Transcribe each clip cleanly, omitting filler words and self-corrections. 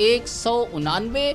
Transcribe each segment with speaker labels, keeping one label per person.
Speaker 1: 199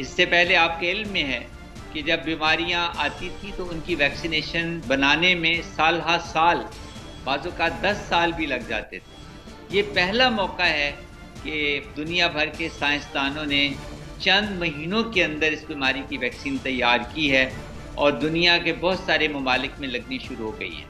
Speaker 2: اس سے پہلے آپ کے علم میں ہے کہ جب بیماریاں آتی تھیں تو ان کی ویکسینیشن بنانے میں سال ہا سال، بعض اوقات 10 سال بھی لگ جاتے تھے۔ یہ پہلا موقع ہے کہ دنیا بھر کے سائنسدانوں نے چند مہینوں کے اندر اس بیماری کی ویکسین تیار کی ہے اور دنیا کے بہت سارے ممالک میں لگنی شروع ہو گئی ہے۔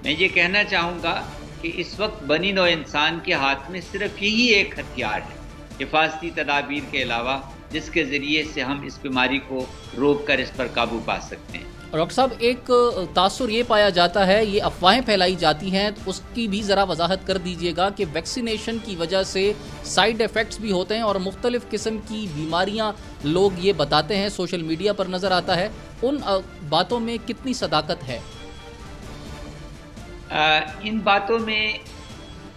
Speaker 2: میں یہ کہنا چاہوں گا کہ اس وقت بنی نوع انسان کے ہاتھ میں صرف یہی ایک ہتھیار ہے، حفاظتی تدابیر کے علاوہ، جس کے ذریعے سے ہم اس بیماری کو روک کر اس پر قابو پا سکتے ہیں۔
Speaker 1: اور ڈاکٹر صاحب، ایک تاثر یہ پایا جاتا ہے، یہ افواہیں پھیلائی جاتی ہیں، اس کی بھی ذرا وضاحت کر دیجئے گا کہ ویکسینیشن کی وجہ سے سائیڈ ایفیکٹس بھی ہوتے ہیں اور مختلف قسم کی بیماریاں لوگ یہ بتاتے ہیں، سوشل میڈیا پر نظر آتا ہے، ان باتوں میں کتنی صداقت ہے؟
Speaker 2: ان باتوں میں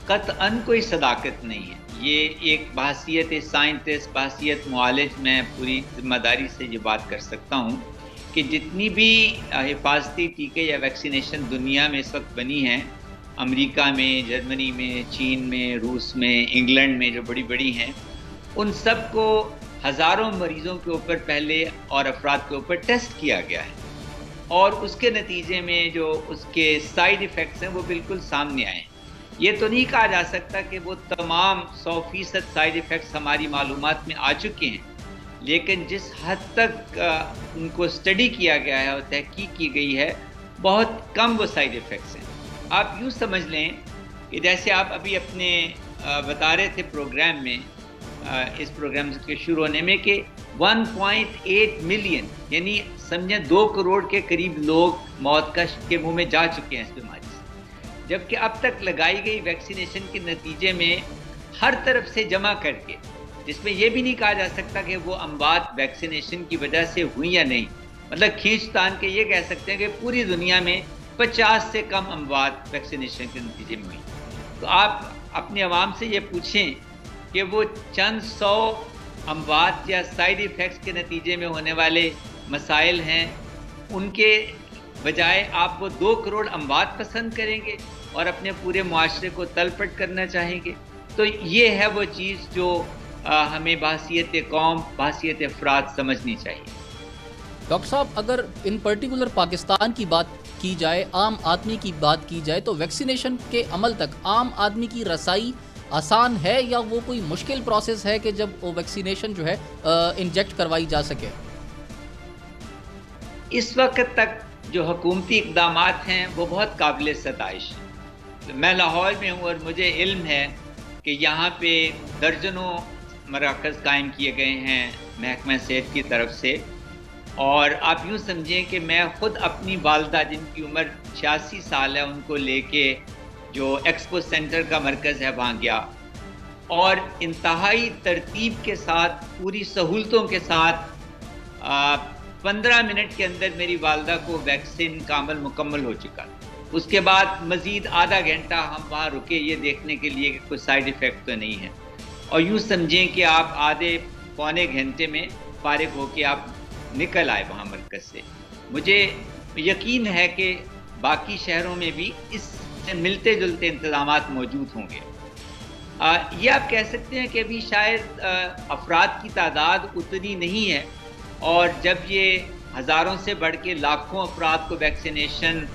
Speaker 2: قطعاً کوئی صداقت نہیں ہے۔ یہ ایک بحیثیت سائنٹسٹ، بحیثیت معالج، میں پوری ذمہ داری سے یہ بات کر سکتا ہوں کہ جتنی بھی حفاظتی ٹیکے یا ویکسینیشن دنیا میں اس وقت بنی ہیں، امریکہ میں، جرمنی میں، چین میں، روس میں، انگلینڈ میں جو بڑی بڑی ہیں، ان سب کو ہزاروں مریضوں کے اوپر پہلے اور افراد کے اوپر ٹیسٹ کیا گیا ہے، اور اس کے نتیجے میں جو اس کے سائیڈ ایفیکٹس ہیں وہ بالکل سامنے آئے ہیں۔ یہ تو نہیں کہا جا سکتا کہ وہ تمام 100% سائیڈ ایفیکٹس ہماری معلومات میں آ چکے ہیں، لیکن جس حد تک ان کو اسٹڈی کیا گیا ہے اور تحقیق کی گئی ہے، بہت کم وہ سائیڈ ایفیکٹس ہیں۔ آپ یوں سمجھ لیں کہ جیسے آپ ابھی اپنے بتا رہے تھے پروگرام میں، اس پروگرام کے شروع ہونے میں، کہ 1.8 ملین، یعنی سمجھیں 2 کروڑ کے قریب لوگ موت کے منہ میں جا چکے ہیں اس بیماری سے، جبکہ اب تک لگائی گئی ویکسینیشن کے نتیجے میں ہر طرف سے جمع کر کے، جس میں یہ بھی نہیں کہا جا سکتا کہ وہ اموات ویکسینیشن کی وجہ سے ہوئی یا نہیں، مطلب کھینچ تان کے یہ کہہ سکتے ہیں کہ پوری دنیا میں 50 سے کم اموات ویکسینیشن کے نتیجے میں ہوئی۔ تو آپ اپنے عوام سے یہ پوچھیں کہ وہ چند 100 اموات یا سائیڈ ایفیکٹس کے نتیجے میں ہونے والے مسائل ہیں، ان کے بجائے آپ وہ 2 کروڑ اموات پسند کریں گے اور اپنے پورے معاشرے کو تل پٹ کرنا چاہیں گے؟ تو یہ ہے وہ چیز جو ہمیں بحیثیت قوم، بحیثیت افراد سمجھنی چاہیے۔
Speaker 1: ڈاکٹر صاحب، اگر ان پرٹیکولر پاکستان کی بات کی جائے، عام آدمی کی بات کی جائے، تو ویکسینیشن کے عمل تک عام آدمی کی رسائی آسان ہے یا وہ کوئی مشکل پروسیس ہے کہ جب وہ ویکسینیشن جو ہے انجیکٹ کروائی جا سکے؟
Speaker 2: اس وقت تک جو حکومتی اقدامات ہیں وہ بہت قابل ستائش ہیں۔ میں لاہور میں ہوں اور مجھے علم ہے کہ یہاں پہ درجنوں مراکز قائم کیے گئے ہیں محکمہ صحت کی طرف سے، اور آپ یوں سمجھیں کہ میں خود اپنی والدہ جن کی عمر 86 سال ہے ان کو لے کے جو ایکسپو سینٹر کا مرکز ہے وہاں گیا، اور انتہائی ترتیب کے ساتھ، پوری سہولتوں کے ساتھ 15 منٹ کے اندر میری والدہ کو ویکسین کا عمل مکمل ہو چکا۔ اس کے بعد مزید آدھا گھنٹہ ہم وہاں رکے یہ دیکھنے کے لیے کہ کوئی سائیڈ ایفیکٹ تو نہیں ہے، اور یوں سمجھیں کہ آپ آدھے پونے گھنٹے میں فارغ ہو کے آپ نکل آئے وہاں مرکز سے۔ مجھے یقین ہے کہ باقی شہروں میں بھی اس سے ملتے جلتے انتظامات موجود ہوں گے۔ یہ آپ کہہ سکتے ہیں کہ ابھی شاید افراد کی تعداد اتنی نہیں ہے، اور جب یہ ہزاروں سے بڑھ کے لاکھوں افراد کو ویکسینیشن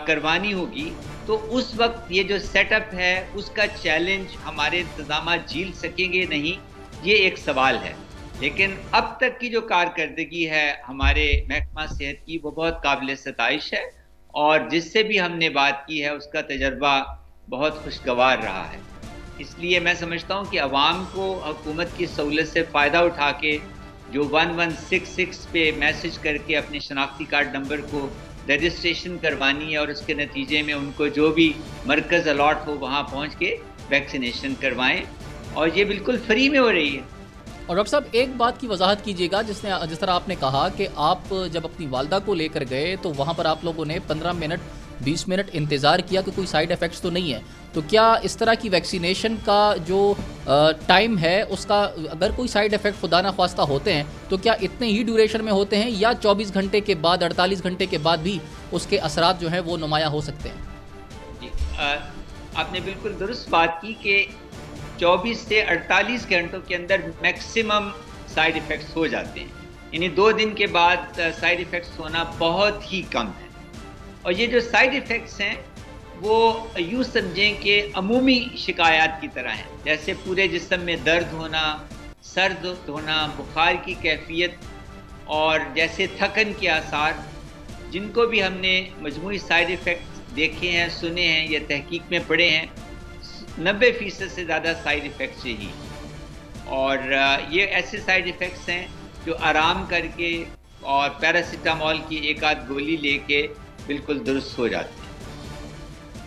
Speaker 2: کروانی ہوگی تو اس وقت یہ جو سیٹ اپ ہے اس کا چیلنج ہمارے انتظامات جھیل سکیں گے نہیں، یہ ایک سوال ہے۔ لیکن اب تک کی جو کارکردگی ہے ہمارے محکمہ صحت کی وہ بہت قابل ستائش ہے، اور جس سے بھی ہم نے بات کی ہے اس کا تجربہ بہت خوشگوار رہا ہے۔ اس لیے میں سمجھتا ہوں کہ عوام کو حکومت کی سہولت سے فائدہ اٹھا کے جو 1166 پہ میسج کر کے اپنے شناختی کارڈ نمبر کو رجسٹریشن کروانی ہے، اور اس کے نتیجے میں ان کو جو بھی مرکز الاٹ ہو وہاں پہنچ کے ویکسینیشن کروائیں، اور یہ بالکل فری میں ہو رہی ہے۔
Speaker 1: اور ڈاکٹر صاحب، ایک بات کی وضاحت کیجیے گا، جس طرح آپ نے کہا کہ آپ جب اپنی والدہ کو لے کر گئے تو وہاں پر آپ لوگوں نے 15 منٹ 20 منٹ انتظار کیا کہ کوئی سائیڈ ایفیکٹس تو نہیں ہے، تو کیا اس طرح کی ویکسینیشن کا جو ٹائم ہے اس کا اگر کوئی سائیڈ ایفیکٹ خدا نخواستہ ہوتے ہیں تو کیا اتنے ہی ڈیوریشن میں ہوتے ہیں، یا 24 گھنٹے کے بعد 48 گھنٹے کے بعد بھی اس کے اثرات جو ہیں وہ نمایاں ہو سکتے ہیں؟
Speaker 2: جی، آپ نے بالکل درست بات کی کہ 24 سے 48 گھنٹوں کے اندر میکسیمم سائیڈ ایفیکٹس ہو جاتے ہیں، یعنی 2 دن کے بعد سائیڈ ایفیکٹس ہونا بہت ہی کم ہے۔ اور یہ جو سائیڈ ایفیکٹس ہیں وہ یوں سمجھیں کہ عمومی شکایات کی طرح ہیں، جیسے پورے جسم میں درد ہونا، سر درد ہونا، بخار کی کیفیت اور جیسے تھکن کے آثار، جن کو بھی ہم نے مجموعی سائیڈ ایفیکٹس دیکھے ہیں، سنے ہیں یا تحقیق میں پڑھے ہیں، 90% سے زیادہ سائیڈ ایفیکٹس یہی ہیں۔ اور یہ ایسے سائیڈ ایفیکٹس ہیں جو آرام کر کے اور پیراسیٹامول کی 1-8 گولی لے کے بالکل درست ہو جاتے ہیں۔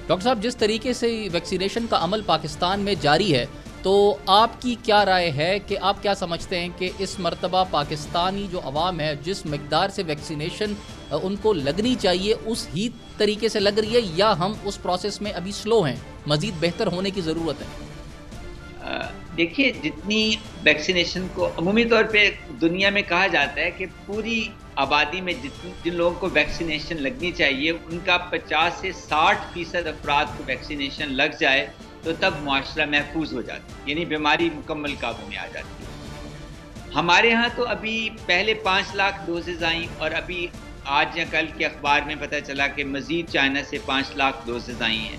Speaker 1: ڈاکٹر صاحب، جس طریقے سے ویکسینیشن کا عمل پاکستان میں جاری ہے، تو آپ کی کیا رائے ہے کہ آپ کیا سمجھتے ہیں کہ اس مرتبہ پاکستانی جو عوام ہے جس مقدار سے ویکسینیشن ان کو لگنی چاہیے اس ہی طریقے سے لگ رہی ہے، یا ہم اس پروسیس میں ابھی سلو ہیں، مزید بہتر ہونے کی ضرورت ہے؟
Speaker 2: دیکھیے، جتنی ویکسینیشن کو عمومی طور پہ دنیا میں کہا جاتا ہے کہ پوری آبادی میں جن لوگوں کو ویکسینیشن لگنی چاہیے ان کا 50 سے 60% افراد کو ویکسینیشن لگ جائے تو تب معاشرہ محفوظ ہو جاتا ہے، یعنی بیماری مکمل قابو میں آ جاتی ہے۔ ہمارے ہاں تو ابھی پہلے 5 لاکھ ڈوزز آئیں، اور ابھی آج یا کل کے اخبار میں پتہ چلا کہ مزید چائنا سے 5 لاکھ ڈوزز آئی ہیں۔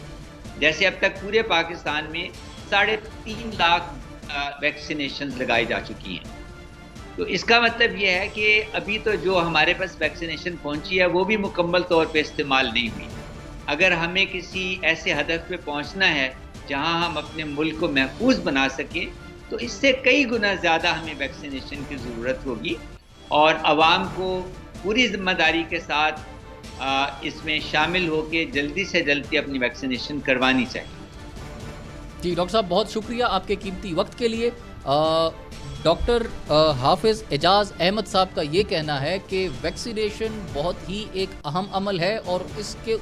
Speaker 2: جیسے اب تک پورے پاکستان میں 3.5 لاکھ ویکسینیشنز لگائی جا چکی ہیں۔ تو اس کا مطلب یہ ہے کہ ابھی تو جو ہمارے پاس ویکسینیشن پہنچی ہے وہ بھی مکمل طور پہ استعمال نہیں ہوئی۔ اگر ہمیں کسی ایسے ہدف پہ پہنچنا ہے جہاں ہم اپنے ملک کو محفوظ بنا سکیں تو اس سے کئی گنا زیادہ ہمیں ویکسینیشن کی ضرورت ہوگی، اور عوام کو پوری ذمہ داری کے ساتھ اس میں شامل ہو کے جلدی سے جلدی اپنی ویکسینیشن کروانی چاہیے۔
Speaker 1: جی ڈاکٹر صاحب، بہت شکریہ آپ کے قیمتی وقت کے لیے۔ ڈاکٹر حافظ اعجاز احمد صاحب کا یہ کہنا ہے کہ ویکسینیشن بہت ہی ایک اہم عمل ہے، اور اس کے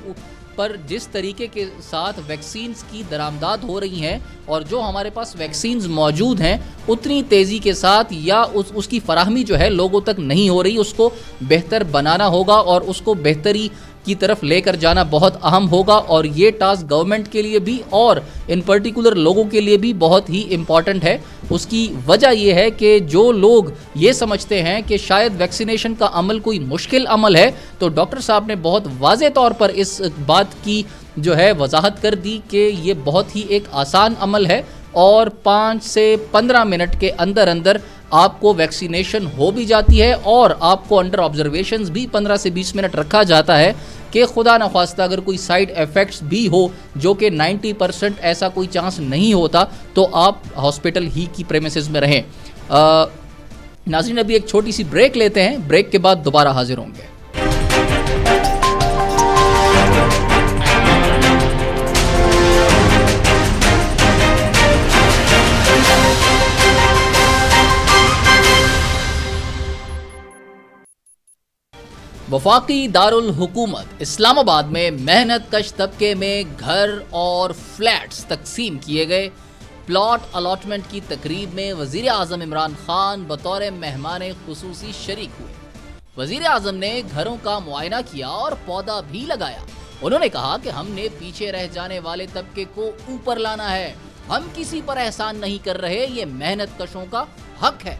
Speaker 1: پر جس طریقے کے ساتھ ویکسینز کی درآمدات ہو رہی ہیں اور جو ہمارے پاس ویکسینز موجود ہیں اتنی تیزی کے ساتھ یا اس کی فراہمی جو ہے لوگوں تک نہیں ہو رہی، اس کو بہتر بنانا ہوگا اور اس کو بہتری کی طرف لے کر جانا بہت اہم ہوگا، اور یہ ٹاسک گورنمنٹ کے لیے بھی اور ان پرٹیکولر لوگوں کے لیے بھی بہت ہی امپورٹنٹ ہے۔ اس کی وجہ یہ ہے کہ جو لوگ یہ سمجھتے ہیں کہ شاید ویکسینیشن کا عمل کوئی مشکل عمل ہے، تو ڈاکٹر صاحب نے بہت واضح طور پر اس بات کی جو ہے وضاحت کر دی کہ یہ بہت ہی ایک آسان عمل ہے، اور 5 سے 15 منٹ کے اندر اندر آپ کو ویکسینیشن ہو بھی جاتی ہے، اور آپ کو انڈر آبزرویشنز بھی 15 سے 20 منٹ رکھا جاتا ہے کہ خدا نخواستہ اگر کوئی سائیڈ ایفیکٹس بھی ہو، جو کہ 90% ایسا کوئی چانس نہیں ہوتا، تو آپ ہاسپٹل ہی کی پریمیسز میں رہیں۔ ناظرین، ابھی ایک چھوٹی سی بریک لیتے ہیں، بریک کے بعد دوبارہ حاضر ہوں گے۔ وفاقی دارالحکومت اسلام آباد میں محنت کش طبقے میں گھر اور فلیٹس تقسیم کیے گئے۔ پلاٹ الاٹمنٹ کی تقریب میں وزیر اعظم عمران خان بطور مہمان خصوصی شریک ہوئے۔ وزیر اعظم نے گھروں کا معائنہ کیا اور پودا بھی لگایا۔ انہوں نے کہا کہ ہم نے پیچھے رہ جانے والے طبقے کو اوپر لانا ہے، ہم کسی پر احسان نہیں کر رہے، یہ محنت کشوں کا حق ہے۔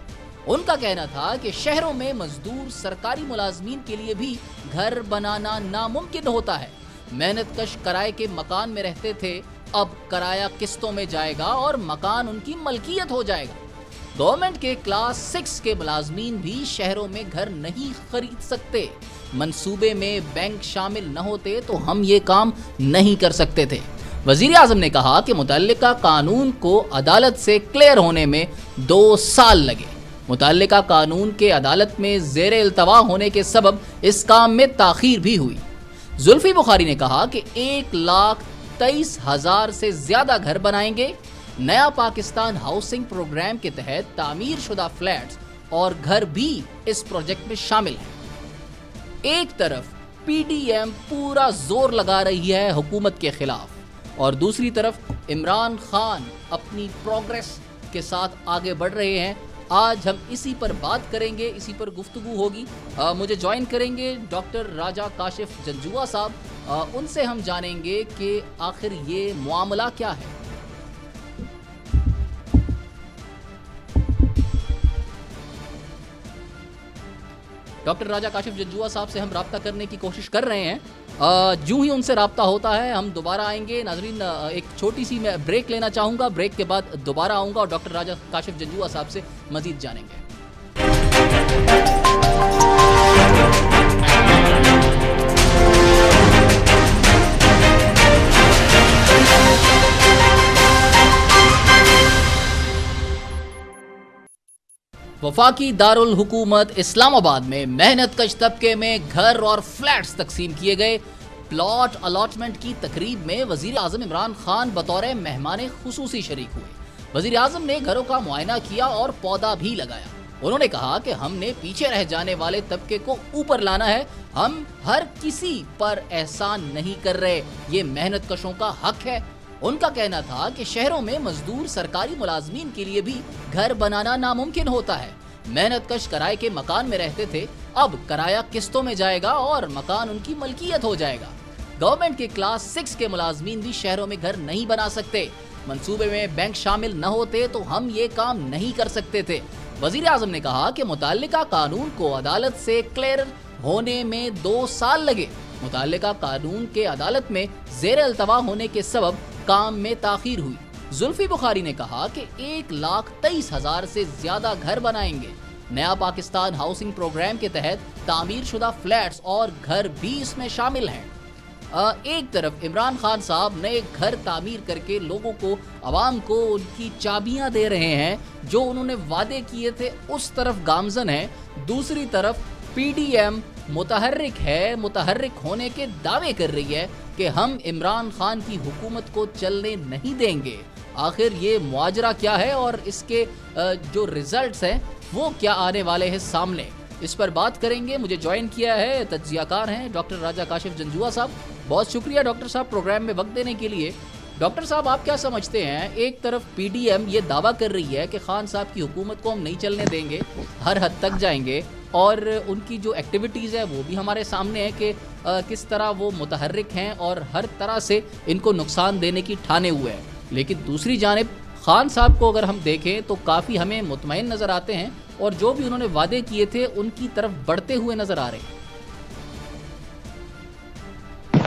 Speaker 1: ان کا کہنا تھا کہ شہروں میں مزدور سرکاری ملازمین کے لیے بھی گھر بنانا ناممکن ہوتا ہے۔ محنت کش کرائے کے مکان میں رہتے تھے، اب کرایہ قسطوں میں جائے گا اور مکان ان کی ملکیت ہو جائے گا۔ گورنمنٹ کے کلاس 6 کے ملازمین بھی شہروں میں گھر نہیں خرید سکتے۔ منصوبے میں بینک شامل نہ ہوتے تو ہم یہ کام نہیں کر سکتے تھے۔ وزیر اعظم نے کہا کہ متعلقہ قانون کو عدالت سے کلیئر ہونے میں 2 سال لگے۔ متعلقہ قانون کے عدالت میں زیر التوا ہونے کے سبب اس کام میں تاخیر بھی ہوئی۔ زلفی بخاری نے کہا کہ 1,23,000 سے زیادہ گھر بنائیں گے۔ نیا پاکستان ہاؤسنگ پروگرام کے تحت تعمیر شدہ فلیٹس اور گھر بھی اس پروجیکٹ میں شامل ہیں۔ ایک طرف پی ڈی ایم پورا زور لگا رہی ہے حکومت کے خلاف، اور دوسری طرف عمران خان اپنی پروگریس کے ساتھ آگے بڑھ رہے ہیں۔ آج ہم اسی پر بات کریں گے، اسی پر گفتگو ہوگی۔ مجھے جوائن کریں گے ڈاکٹر راجہ کاشف جنجوعہ صاحب، ان سے ہم جانیں گے کہ آخر یہ معاملہ کیا ہے۔ ڈاکٹر راجہ کاشف جنجوعہ صاحب سے ہم رابطہ کرنے کی کوشش کر رہے ہیں. جو ہی ان سے رابطہ ہوتا ہے ہم دوبارہ آئیں گے. ناظرین ایک چھوٹی سی میں بریک لینا چاہوں گا, بریک کے بعد دوبارہ آؤں گا اور ڈاکٹر راجہ کاشف جنجوعہ صاحب سے مزید جانیں گے. وفاقی دارالحکومت اسلام آباد میں محنت کش طبقے میں گھر اور فلیٹس تقسیم کیے گئے. پلاٹ الاٹمنٹ کی تقریب میں وزیر اعظم عمران خان بطور مہمان خصوصی شریک ہوئے. وزیر اعظم نے گھروں کا معائنہ کیا اور پودا بھی لگایا. انہوں نے کہا کہ ہم نے پیچھے رہ جانے والے طبقے کو اوپر لانا ہے. ہم ہر کسی پر احسان نہیں کر رہے, یہ محنت کشوں کا حق ہے. ان کا کہنا تھا کہ شہروں میں مزدور سرکاری ملازمین کے لیے بھی گھر بنانا ناممکن ہوتا ہے. محنت کش کرائے کے مکان میں رہتے تھے, اب کرایہ قسطوں میں جائے گا اور مکان ان کی ملکیت ہو جائے گا. گورنمنٹ کے کلاس 6 کے ملازمین بھی شہروں میں گھر نہیں بنا سکتے. منصوبے میں بینک شامل نہ ہوتے تو ہم یہ کام نہیں کر سکتے تھے. وزیر اعظم نے کہا کہ متعلقہ قانون کو عدالت سے کلیئر ہونے میں 2 سال لگے. متعلقہ قانون کے عدالت میں زیر التوا ہونے کے سبب کام میں تاخیر ہوئی. زلفی بخاری نے کہا کہ 1,23,000 سے زیادہ گھر بنائیں گے. نیا پاکستان ہاؤسنگ پروگرام کے تحت تعمیر شدہ فلیٹس اور گھر بھی اس میں شامل ہیں. ایک طرف عمران خان صاحب نئے گھر تعمیر کر کے لوگوں کو, عوام کو ان کی چابیاں دے رہے ہیں جو انہوں نے وعدے کیے تھے, اس طرف گامزن ہیں. دوسری طرف پی ڈی ایم متحرک ہے, متحرک ہونے کے دعوے کر رہی ہے کہ ہم عمران خان کی حکومت کو چلنے نہیں دیں گے. آخر یہ مواجرہ کیا ہے اور اس کے جو ریزلٹس ہیں وہ کیا آنے والے ہیں سامنے, اس پر بات کریں گے. مجھے جوائن کیا ہے, تجزیہ کار ہیں ڈاکٹر راجہ کاشف جنجوعہ صاحب. بہت شکریہ ڈاکٹر صاحب پروگرام میں وقت دینے کے لیے. ڈاکٹر صاحب آپ کیا سمجھتے ہیں, ایک طرف پی ڈی ایم یہ دعویٰ کر رہی ہے کہ خان صاحب کی حکومت کو ہم نہیں چلنے دیں گے, ہر حد تک جائیں گے, اور ان کی جو ایکٹیویٹیز ہے وہ بھی ہمارے سامنے ہے کہ کس طرح وہ متحرک ہیں اور ہر طرح سے ان کو نقصان دینے کی ٹھانے ہوئے ہیں. لیکن دوسری جانب خان صاحب کو اگر ہم دیکھیں تو کافی ہمیں مطمئن نظر آتے ہیں اور جو بھی انہوں نے وعدے کیے تھے ان کی طرف بڑھتے ہوئے نظر آ رہے ہیں.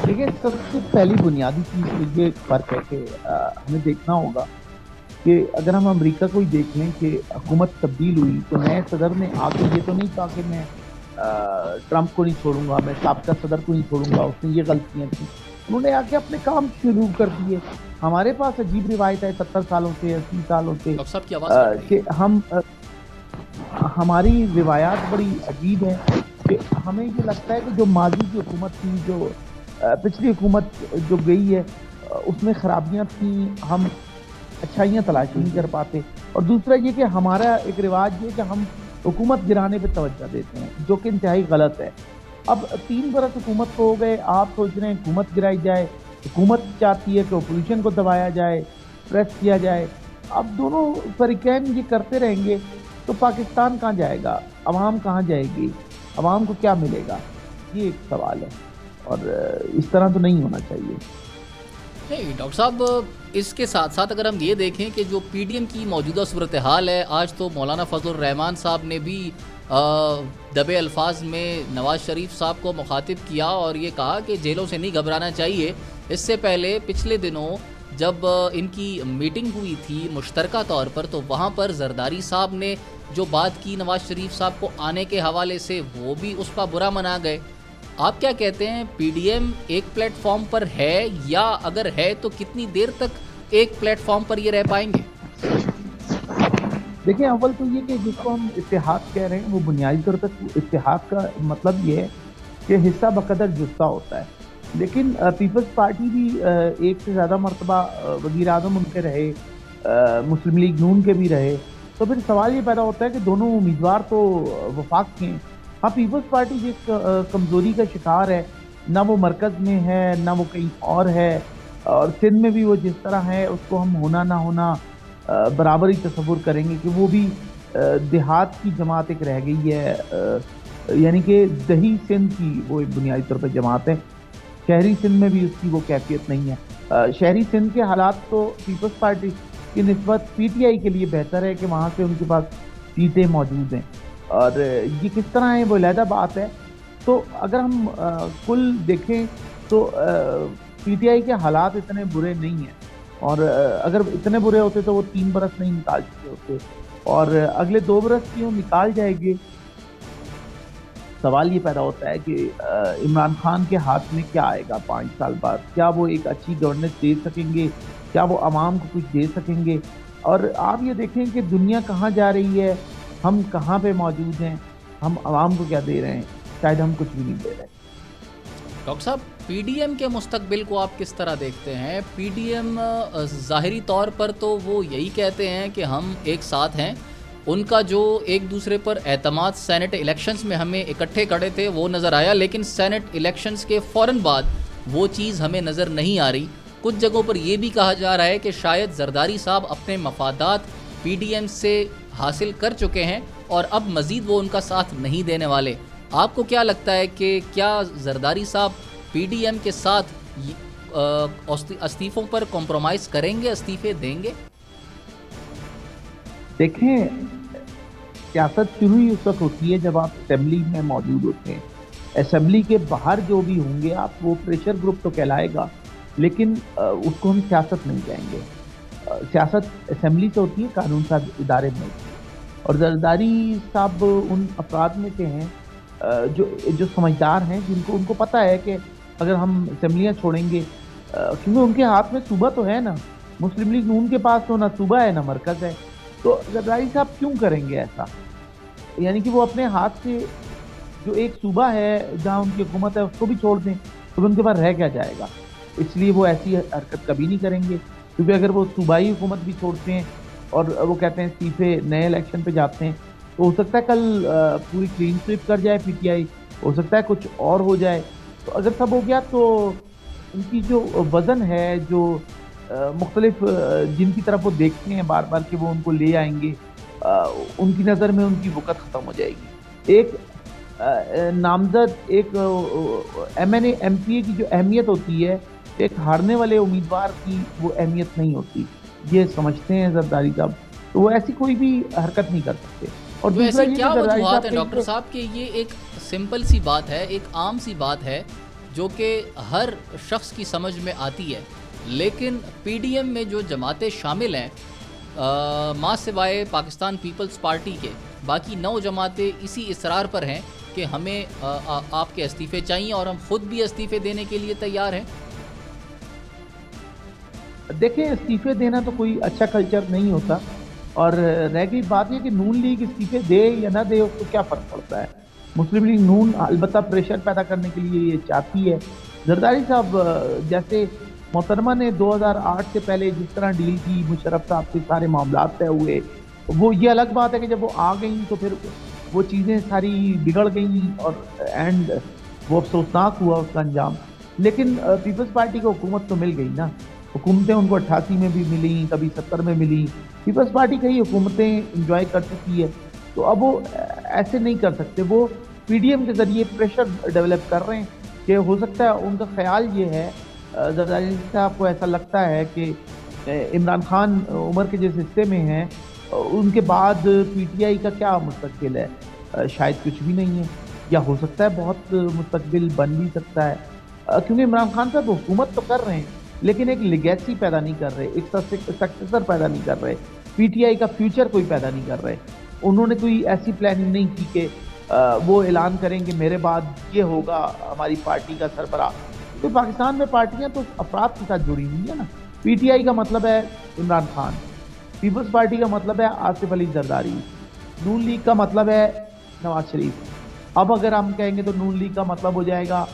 Speaker 3: دیکھیں, سب سے پہلی بنیادی چیز یہ فرق ہے کہ ہمیں دیکھنا ہوگا کہ اگر ہم امریکہ کو ہی دیکھ لیں کہ حکومت تبدیل ہوئی تو نئے صدر نے آ کے یہ تو نہیں کہا کہ میں ٹرمپ کو نہیں چھوڑوں گا, میں سابقہ صدر کو نہیں چھوڑوں گا, اس نے یہ غلطیاں کی. انہوں نے آ کے اپنے کام شروع کر دیے. ہمارے پاس عجیب روایت ہے 70 سالوں سے 80 سالوں سے کہ ہماری روایات بڑی عجیب ہیں کہ ہمیں یہ لگتا ہے کہ جو ماضی کی حکومت تھی, جو پچھلی حکومت جو گئی ہے اس میں خرابیاں تھیں, ہم اچھائیاں تلاش نہیں کر پاتے. اور دوسرا یہ کہ ہمارا ایک رواج یہ کہ ہم حکومت گرانے پہ توجہ دیتے ہیں, جو کہ انتہائی غلط ہے. اب 3 برس حکومت کو ہو گئے, آپ سوچ رہے ہیں حکومت گرائی جائے, حکومت چاہتی ہے کہ اپوزیشن کو دبایا جائے, پریس کیا جائے. اب دونوں فریقین یہ کرتے رہیں گے تو پاکستان کہاں جائے گا, عوام کہاں جائے گی, عوام کو کیا ملے گا, یہ ایک سوال ہے. اور اس طرح تو نہیں ہونا چاہیے.
Speaker 1: نہیں ڈاکٹر صاحب, اس کے ساتھ ساتھ اگر ہم یہ دیکھیں کہ جو پی ڈی ایم کی موجودہ صورتحال ہے, آج تو مولانا فضل الرحمان صاحب نے بھی دبے الفاظ میں نواز شریف صاحب کو مخاطب کیا اور یہ کہا کہ جیلوں سے نہیں گھبرانا چاہیے. اس سے پہلے پچھلے دنوں جب ان کی میٹنگ ہوئی تھی مشترکہ طور پر, تو وہاں پر زرداری صاحب نے جو بات کی نواز شریف صاحب کو آنے کے حوالے سے, وہ بھی اس پر برا منا گئے. آپ کیا کہتے ہیں, پی ڈی ایم ایک پلیٹ فارم پر ہے, یا اگر ہے تو کتنی دیر تک ایک پلیٹ فارم پر یہ رہ پائیں گے؟
Speaker 3: دیکھیں, اول تو یہ کہ جس کو ہم اتحاد کہہ رہے ہیں وہ بنیادی طور پر اتحاد کا مطلب یہ ہے کہ حصہ بقدر جثہ ہوتا ہے. لیکن پیپلز پارٹی بھی ایک سے زیادہ مرتبہ وزیر اعظم ان کے رہے, مسلم لیگ نون کے بھی رہے, تو پھر سوال یہ پیدا ہوتا ہے کہ دونوں امیدوار تو وفاق کے ہیں. ہاں, پیپلز پارٹی جس کمزوری کا شکار ہے, نہ وہ مرکز میں ہے نہ وہ کہیں اور ہے, اور سندھ میں بھی وہ جس طرح ہے اس کو ہم ہونا نہ ہونا برابر ہی تصور کریں گے کہ وہ بھی دیہات کی جماعت ایک رہ گئی ہے, یعنی کہ دہی سندھ کی وہ ایک بنیادی طور پر جماعت ہے. شہری سندھ میں بھی اس کی وہ کیفیت نہیں ہے. شہری سندھ کے حالات تو پیپلز پارٹی کی نسبت پی ٹی آئی کے لیے بہتر ہے کہ وہاں سے ان کے پاس سیٹیں موجود ہیں. اور یہ کس طرح ہے وہ علیحدہ بات ہے. تو اگر ہم کل دیکھیں تو پی ٹی آئی کے حالات اتنے برے نہیں ہیں, اور اگر اتنے برے ہوتے تو وہ 3 برس نہیں نکال چکے ہوتے, اور اگلے 2 برس کیوں نکال جائے گے. سوال یہ پیدا ہوتا ہے کہ عمران خان کے ہاتھ میں کیا آئے گا 5 سال بعد؟ کیا وہ ایک اچھی گورننس دے سکیں گے؟ کیا وہ عوام کو کچھ دے سکیں گے؟ اور آپ یہ دیکھیں کہ دنیا کہاں جا رہی ہے, ہم کہاں پہ موجود ہیں, ہم عوام کو کیا دے رہے ہیں؟ شاید ہم کچھ بھی نہیں دے رہے.
Speaker 1: ڈاکٹر صاحب, پی ڈی ایم کے مستقبل کو آپ کس طرح دیکھتے ہیں؟ پی ڈی ایم ظاہری طور پر تو وہ یہی کہتے ہیں کہ ہم ایک ساتھ ہیں, ان کا جو ایک دوسرے پر اعتماد سینٹ الیکشنز میں ہمیں اکٹھے کھڑے تھے وہ نظر آیا, لیکن سینٹ الیکشنز کے فوراً بعد وہ چیز ہمیں نظر نہیں آ رہی. کچھ جگہوں پر یہ بھی کہا جا رہا ہے کہ شاید زرداری صاحب اپنے مفادات پی ڈی ایم سے حاصل کر چکے ہیں اور اب مزید وہ ان کا ساتھ نہیں دینے والے. آپ کو کیا لگتا ہے کہ کیا زرداری صاحب پی ڈی ایم کے ساتھ استعفوں پر کمپرومائز کریں گے, استعفے دیں گے؟
Speaker 3: دیکھیں, سیاست شروع ہی اس وقت ہوتی ہے جب آپ اسمبلی میں موجود ہوتے ہیں. اسمبلی کے باہر جو بھی ہوں گے آپ, وہ پریشر گروپ تو کہلائے گا, لیکن اس کو ہم سیاست نہیں کہیں گے. سیاست اسمبلی سے ہوتی ہے, قانون ساز ادارے میں ہوتی ہے. اور زرداری صاحب ان افراد میں سے ہیں جو سمجھدار ہیں, ان کو پتہ ہے کہ اگر ہم اسمبلیاں چھوڑیں گے, کیونکہ ان کے ہاتھ میں صوبہ تو ہے نا, مسلم لیگ نون کے پاس تو نہ صوبہ ہے نہ مرکز ہے, تو زرداری صاحب کیوں کریں گے ایسا؟ یعنی کہ وہ اپنے ہاتھ سے جو ایک صوبہ ہے جہاں ان کی حکومت ہے اس کو بھی چھوڑ دیں تو ان کے پاس رہ کیا جائے گا. اس لیے وہ ایسی حرکت کبھی نہیں کریں گے, کیونکہ اگر وہ صوبائی حکومت بھی چھوڑتے ہیں اور وہ کہتے ہیں استعفے نئے الیکشن پہ جاتے ہیں, تو ہو سکتا ہے کل پوری کلین سویپ کر جائے پی ٹی آئی, ہو سکتا ہے کچھ اور ہو جائے. تو اگر سب ہو گیا تو ان کی جو وزن ہے, جو مختلف جن کی طرف وہ دیکھتے ہیں بار بار کہ وہ ان کو لے آئیں گے, ان کی نظر میں ان کی وقت ختم ہو جائے گی. ایک نامزد, ایک M N A M P A کی جو اہمیت ہوتی ہے, ایک ہارنے والے امیدوار کی وہ اہمیت نہیں ہوتی. یہ سمجھتے ہیں زرداری صاحب, تو وہ ایسی کوئی بھی حرکت نہیں کر سکتے. اور
Speaker 1: دوسرا یہ کیا وجوہات ہیں ڈاکٹر صاحب کہ یہ ایک سمپل سی بات ہے, ایک عام سی بات ہے جو کہ ہر شخص کی سمجھ میں آتی ہے, لیکن پی ڈی ایم میں جو جماعتیں شامل ہیں ماں سوائے پاکستان پیپلز پارٹی کے, باقی 9 جماعتیں اسی اصرار پر ہیں کہ ہمیں آپ کے استعفے چاہیے اور ہم خود بھی استعفے دینے کے لیے تیار ہیں.
Speaker 3: دیکھیں, استعفے دینا تو کوئی اچھا کلچر نہیں ہوتا, اور رہ گئی بات یہ کہ نون لیگ استعفے دے یا نہ دے اس کو کیا فرق پڑتا ہے. مسلم لیگ نون البتہ پریشر پیدا کرنے کے لیے یہ چاہتی ہے. زرداری صاحب جیسے محترمہ نے 2008 سے پہلے جس طرح ڈیل کی, مشرف صاحب سے سارے معاملات طے ہوئے, وہ یہ الگ بات ہے کہ جب وہ آ گئیں تو پھر وہ چیزیں ساری بگڑ گئیں اور اینڈ وہ افسوسناک ہوا اس کا انجام. لیکن پیپلز پارٹی کو حکومت تو مل گئی نا, حکومتیں ان کو 88 میں بھی ملی, کبھی 70 میں ملی. پیپلز پارٹی کئی حکومتیں انجوائے کر چکی ہے, تو اب وہ ایسے نہیں کر سکتے. وہ پی ڈی ایم کے ذریعے پریشر ڈیولپ کر رہے ہیں کہ ہو سکتا ہے ان کا خیال یہ ہے, زرداری صاحب کو ایسا لگتا ہے کہ عمران خان عمر کے جس حصے میں ہیں ان کے بعد پی ٹی آئی کا کیا مستقبل ہے, شاید کچھ بھی نہیں ہے, یا ہو سکتا ہے بہت مستقبل بن بھی سکتا ہے. کیونکہ عمران خان صاحب حکومت تو کر رہے ہیں لیکن ایک لیگیسی پیدا نہیں کر رہے, ایک سکسیسر پیدا نہیں کر رہے, پی ٹی آئی کا فیوچر کوئی پیدا نہیں کر رہے. انہوں نے کوئی ایسی پلاننگ نہیں کی کہ وہ اعلان کریں کہ میرے بعد یہ ہوگا ہماری پارٹی کا سربراہ. تو پاکستان میں پارٹیاں تو افراد کے ساتھ جڑی ہوئی ہیں نا. پی ٹی آئی کا مطلب ہے عمران خان, پیپلز پارٹی کا مطلب ہے آصف علی زرداری, نون لیگ کا مطلب ہے نواز شریف. اب اگر ہم کہیں گے تو نون لیگ کا مطلب ہو جائے گا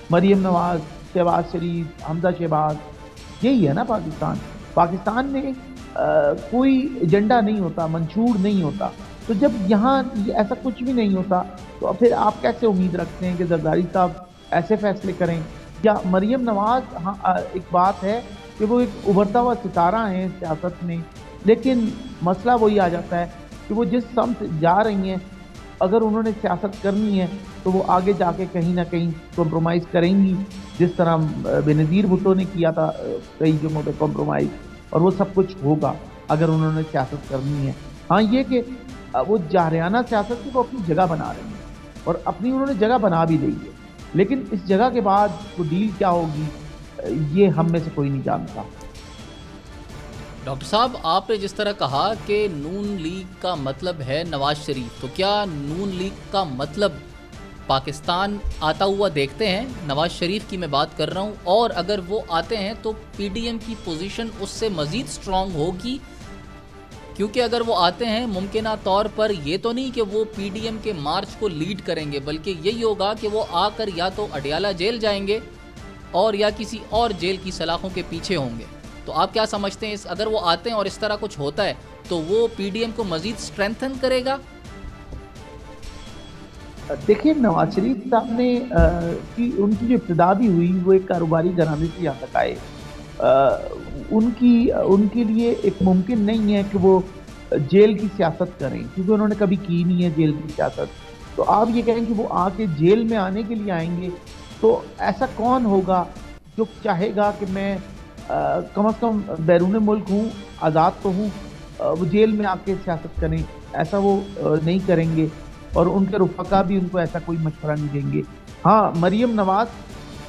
Speaker 3: مریم نواز, شہباز شریف, حمزہ شہباز. یہی ہے نا پاکستان. پاکستان میں کوئی ایجنڈا نہیں ہوتا, منشور نہیں ہوتا. تو جب یہاں ایسا کچھ بھی نہیں ہوتا تو پھر آپ کیسے امید رکھتے ہیں کہ زرداری صاحب ایسے فیصلے کریں؟ یا مریم نواز, ہاں ایک بات ہے کہ وہ ایک ابھرتا ہوا ستارہ ہیں سیاست میں, لیکن مسئلہ وہی آ جاتا ہے کہ وہ جس سمت جا رہی ہیں, اگر انہوں نے سیاست کرنی ہے تو وہ آگے جا کے کہیں نہ کہیں کمپرومائز کریں گی, جس طرح بینظیر بھٹو نے کیا تھا کئی جگہوں پہ کمپرومائز, اور وہ سب کچھ ہوگا اگر انہوں نے سیاست کرنی ہے. ہاں یہ کہ وہ جارحانہ سیاست سے وہ اپنی جگہ بنا رہے ہیں اور اپنی انہوں نے جگہ بنا بھی لی ہے، لیکن اس جگہ کے بعد وہ ڈیل کیا ہوگی یہ ہم میں سے کوئی نہیں جانتا۔
Speaker 1: ڈاکٹر صاحب، آپ نے جس طرح کہا کہ نون لیگ کا مطلب ہے نواز شریف، تو کیا نون لیگ کا مطلب پاکستان آتا ہوا دیکھتے ہیں؟ نواز شریف کی میں بات کر رہا ہوں، اور اگر وہ آتے ہیں تو پی ڈی ایم کی پوزیشن اس سے مزید سٹرونگ ہوگی، کیونکہ اگر وہ آتے ہیں ممکنہ طور پر یہ تو نہیں کہ وہ پی ڈی ایم کے مارچ کو لیڈ کریں گے، بلکہ یہی ہوگا کہ وہ آ کر یا تو اڈیالہ جیل جائیں گے اور یا کسی اور جیل کی سلاخوں کے پیچھے ہوں گے۔ تو آپ کیا سمجھتے ہیں، اگر وہ آتے ہیں اور اس طرح کچھ ہوتا ہے تو وہ پی ڈی ایم کو مزید سٹرینتھن کرے گا؟
Speaker 3: دیکھیے، نواز شریف صاحب نے ان کی جو ابتدا بھی ہوئی وہ ایک کاروباری گھرانے سے یہاں تک آئے، ان کے لیے ایک ممکن نہیں ہے کہ وہ جیل کی سیاست کریں، کیونکہ انہوں نے کبھی کی نہیں ہے جیل کی سیاست۔ تو آپ یہ کہیں کہ وہ آ کے جیل میں آنے کے لیے آئیں گے، تو ایسا کون ہوگا جو چاہے گا کہ میں کم از کم بیرون ملک ہوں، آزاد تو ہوں، وہ جیل میں آ کے سیاست کریں؟ ایسا وہ نہیں کریں گے، اور ان کے رفقا بھی ان کو ایسا کوئی مشورہ نہیں دیں گے۔ ہاں، مریم نواز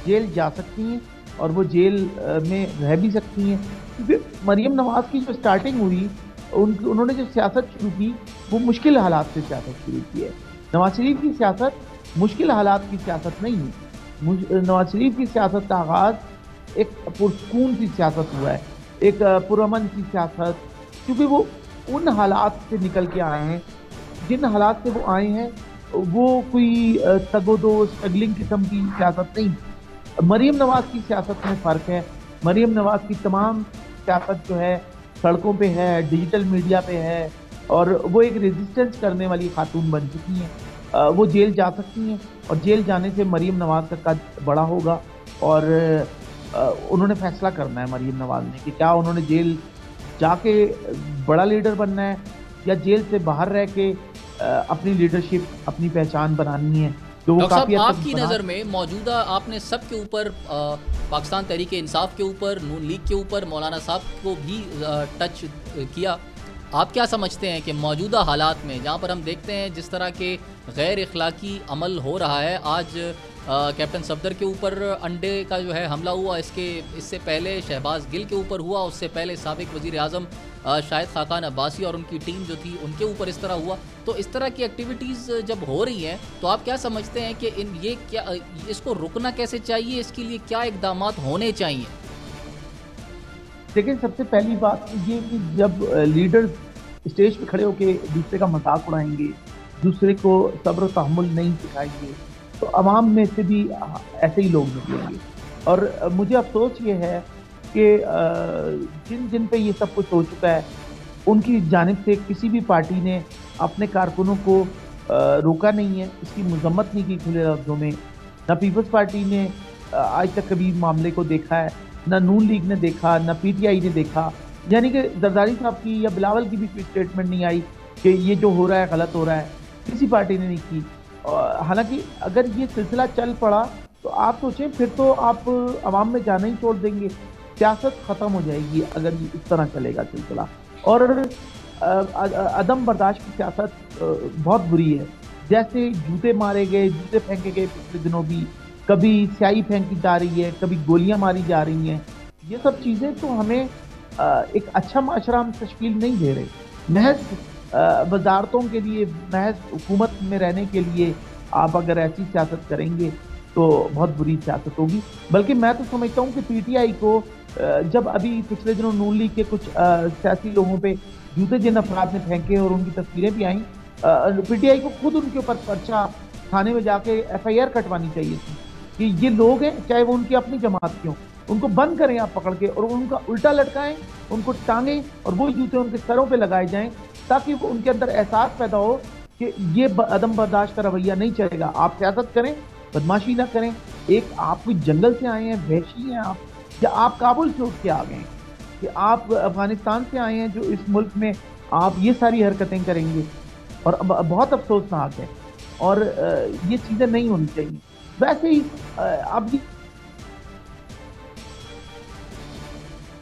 Speaker 3: جیل جا سکتی ہیں اور وہ جیل میں رہ بھی سکتی ہیں، کیونکہ مریم نواز کی جو سٹارٹنگ ہوئی، انہوں نے جو سیاست شروع کی وہ مشکل حالات سے سیاست شروع کی ہے۔ نواز شریف کی سیاست مشکل حالات کی سیاست نہیں ہے، نواز شریف کی سیاست کا آغاز ایک پرسکون سی سیاست ہوا ہے، ایک پرامن سی سیاست، کیونکہ وہ ان حالات سے نکل کے آئے ہیں جن حالات سے وہ آئے ہیں، وہ کوئی تگ و دو اسٹرگلنگ قسم کی سیاست نہیں۔ مریم نواز کی سیاست میں فرق ہے، مریم نواز کی تمام سیاست جو ہے سڑکوں پہ ہے، ڈیجیٹل میڈیا پہ ہے، اور وہ ایک ریزسٹنس کرنے والی خاتون بن چکی ہیں۔ وہ جیل جا سکتی ہیں، اور جیل جانے سے مریم نواز کا قد بڑا ہوگا، اور انہوں نے فیصلہ کرنا ہے مریم نواز نے کہ کیا انہوں نے جیل جا کے بڑا لیڈر بننا ہے، یا جیل سے باہر رہ کے اپنی لیڈرشپ، اپنی پہچان بنانی ہے۔
Speaker 1: ڈاکٹر صاحب، آپ کی نظر میں موجودہ، آپ نے سب کے اوپر، پاکستان تحریک انصاف کے اوپر، نون لیگ کے اوپر، مولانا صاحب کو بھی ٹچ کیا، آپ کیا سمجھتے ہیں کہ موجودہ حالات میں جہاں پر ہم دیکھتے ہیں جس طرح کے غیر اخلاقی عمل ہو رہا ہے، آج کیپٹن صفدر کے اوپر انڈے کا جو ہے حملہ ہوا، اس سے پہلے شہباز گل کے اوپر ہوا، اس سے پہلے سابق وزیر اعظم شاہد خاقان عباسی اور ان کی ٹیم جو تھی ان کے اوپر اس طرح ہوا، تو اس طرح کی ایکٹیویٹیز جب ہو رہی ہیں تو آپ کیا سمجھتے ہیں کہ اس کو رکنا کیسے چاہیے، اس کے لیے کیا اقدامات ہونے چاہیے؟
Speaker 3: لیکن سب سے پہلی بات یہ کہ جب لیڈرز اسٹیج پہ کھڑے ہو کے دوسرے کا مذاق اڑائیں گے، دوسرے کو صبر و تحمل نہیں سکھائیں گے، تو عوام میں سے بھی ایسے ہی لوگ نکلیں گے۔ اور مجھے افسوس یہ ہے کہ جن پہ یہ سب کچھ ہو چکا ہے، ان کی جانب سے کسی بھی پارٹی نے اپنے کارکنوں کو روکا نہیں ہے، اس کی مذمت نہیں کی کھلے لفظوں میں۔ نہ پیپلز پارٹی نے آج تک کبھی معاملے کو دیکھا ہے، نہ نون لیگ نے دیکھا، نہ پی ٹی آئی نے دیکھا، یعنی کہ زرداری صاحب کی یا بلاول کی بھی کوئی اسٹیٹمنٹ نہیں آئی کہ یہ جو ہو رہا ہے غلط ہو رہا ہے، کسی پارٹی نے نہیں کی۔ حالانکہ اگر یہ سلسلہ چل پڑا تو آپ سوچیں، پھر تو آپ عوام میں جانا ہی چھوڑ دیں گے، سیاست ختم ہو جائے گی اگر یہ اس طرح چلے گا سلسلہ۔ اور عدم برداشت کی سیاست بہت بری ہے، جیسے جوتے مارے گئے، جوتے پھینکے گئے پچھلے دنوں بھی، کبھی سیاہی پھینکی جا رہی ہے، کبھی گولیاں ماری جا رہی ہیں، یہ سب چیزیں تو ہمیں ایک اچھا معاشرہ ہم تشکیل نہیں دے رہے۔ محض وزارتوں کے لیے، محض حکومت میں رہنے کے لیے آپ اگر ایسی سیاست کریں گے تو بہت بری سیاست ہوگی۔ بلکہ میں تو سمجھتا ہوں کہ پی ٹی آئی کو جب ابھی پچھلے دنوں نون لیگ کے کچھ سیاسی لوگوں پہ جوتے جن افراد نے پھینکے اور ان کی تصویریں بھی آئیں، پی ٹی آئی کو خود ان کے اوپر پرچہ تھانے میں جا کے ایف آئی آر کٹوانی چاہیے تھی کہ یہ لوگ ہیں، چاہے وہ ان کی اپنی جماعت کے ہوں، ان کو بند کریں آپ پکڑ کے، اور ان کا الٹا لٹکائیں، ان کو ٹانگیں، اور وہی جوتے ان کے سروں پہ لگائے جائیں، تاکہ وہ ان کے اندر احساس پیدا ہو کہ یہ عدم برداشت کا رویہ نہیں چلے گا۔ آپ سیاست کریں، بدماشی نہ کریں۔ ایک آپ کوئی جنگل سے آئے ہیں، وحشی ہیں آپ، یا آپ کابل سے اٹھ کے آ گئے ہیں کہ آپ افغانستان سے آئے ہیں جو اس ملک میں آپ یہ ساری حرکتیں کریں گے، اور بہت افسوسناک ہے، اور یہ چیزیں نہیں ہونی چاہیے۔ ویسے ہی اب